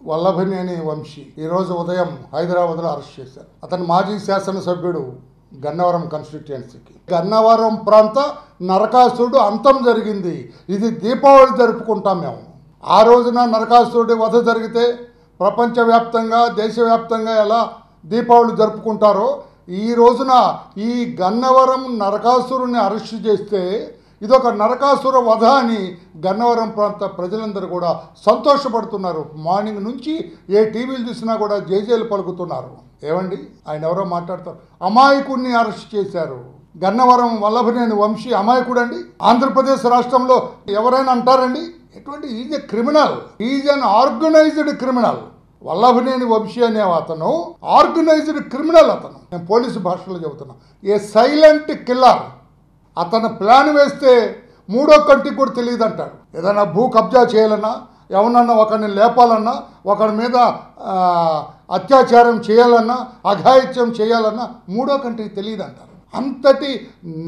వల్లభనేని వంశీ ఈరోజు ఉదయం హైదరాబాద్లో అరెస్ట్ చేశారు. అతను మాజీ శాసనసభ్యుడు గన్నవరం కాన్స్టిట్యుయెన్సీకి. గన్నవరం ప్రాంత నరకాసురుడు అంతం జరిగింది. ఇది దీపావళి జరుపుకుంటాం మేము. ఆ రోజున నరకాసురుడి వధ జరిగితే ప్రపంచవ్యాప్తంగా దేశవ్యాప్తంగా ఎలా దీపావళి జరుపుకుంటారో ఈ రోజున ఈ గన్నవరం నరకాసురుని అరెస్ట్ చేస్తే ఇదొక నరకాసుర వధ అని గన్నవరం ప్రాంత ప్రజలందరూ కూడా సంతోషపడుతున్నారు. మార్నింగ్ నుంచి ఏ టీవీలు చూసినా కూడా జేజేలు పలుకుతున్నారు. ఏమండి, ఆయన ఎవరో మాట్లాడతారు. అమాయకుడిని అరెస్ట్ చేశారు. గన్నవరం వల్లభనేని వంశీ అమాయకుడు అండి. ఆంధ్రప్రదేశ్ రాష్ట్రంలో ఎవరైనా అంటారండి? ఎటువంటి is a criminal, is an organised criminal. Vallabhaneni Vamsi అనే అతను ఆర్గనైజ్డ్ క్రిమినల్. అతను నేను పోలీసు భాషలో చెబుతున్నా, ఏ సైలెంట్ కిల్లర్. అతను ప్లాన్ వేస్తే మూడో కంటికి కూడా తెలియదు అంటాడు. ఏదైనా భూ కబ్జా చేయాలన్నా, ఎవరన్నా ఒకరిని లేపాలన్నా, ఒకరి మీద అత్యాచారం చేయాలన్నా, అఘాయిత్యం చేయాలన్నా మూడో కంటికి తెలియదు అంటారు. అంతటి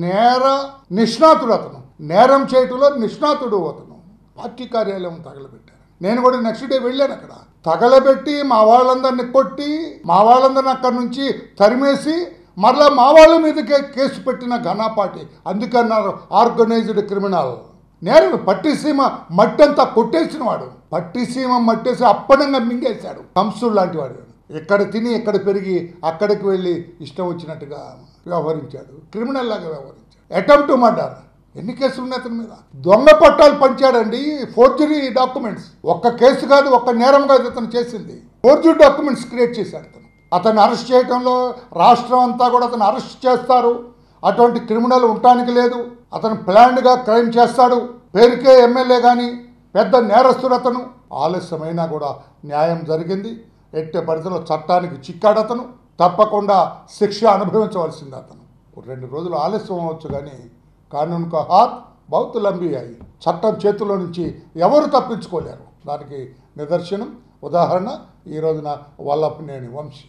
నేర నిష్ణాతుడు అతను. నేరం చేయటంలో నిష్ణాతుడు అతను. పార్టీ కార్యాలయం తగలబెట్టారు. నేను కూడా నెక్స్ట్ డే వెళ్ళాను. అక్కడ తగలబెట్టి మా వాళ్ళందరినీ కొట్టి మా వాళ్ళందరినీ అక్కడి నుంచి తరిమేసి మరలా మా వాళ్ళ మీదకే కేసు పెట్టిన ఘనాపాటి. అందుకన్నారు ఆర్గనైజ్డ్ క్రిమినల్. నేరం పట్టిసీమ మట్టంతా కొట్టేసిన వాడు. పట్టిసీమ మట్టేసి అప్పడంగా మింగేశాడు. కంసుడు లాంటి వాడు. ఎక్కడ తిని ఎక్కడ పెరిగి అక్కడికి వెళ్ళి ఇష్టం వచ్చినట్టుగా వ్యవహరించాడు. క్రిమినల్ లాగా వ్యవహరించాడు. Attempt to murder. ఎన్ని కేసులు ఉన్నాయి అతని మీద? దొంగ పట్టాలు పంచాడండి. Forgery documents. ఒక్క కేసు కాదు, ఒక్క నేరం కాదు అతను చేసింది. ఫోర్జరీ డాక్యుమెంట్స్ క్రియేట్ చేశాడు అతను. అతను అరెస్ట్ చేయడంలో రాష్ట్రం అంతా కూడా అతను అరెస్ట్ చేస్తారు. అటువంటి క్రిమినల్ ఉండటానికి లేదు. అతను ప్లాన్డ్గా క్రైమ్ చేస్తాడు. పేరుకే ఎమ్మెల్యే కానీ పెద్ద నేరస్తుడు అతను. ఆలస్యమైనా కూడా న్యాయం జరిగింది. ఎట్టే పరిధిలో చట్టానికి చిక్కాడు అతను. తప్పకుండా శిక్ష అనుభవించవలసింది అతను. 2 రోజులు ఆలస్యం అవ్వచ్చు కానీ కానూన్ కా హాత్ బహుత్ లంబీ అయ్యి చట్టం చేతుల్లో నుంచి ఎవరు తప్పించుకోలేరు. దానికి నిదర్శనం ఉదాహరణ ఈ రోజున వల్లభనేని వంశీ.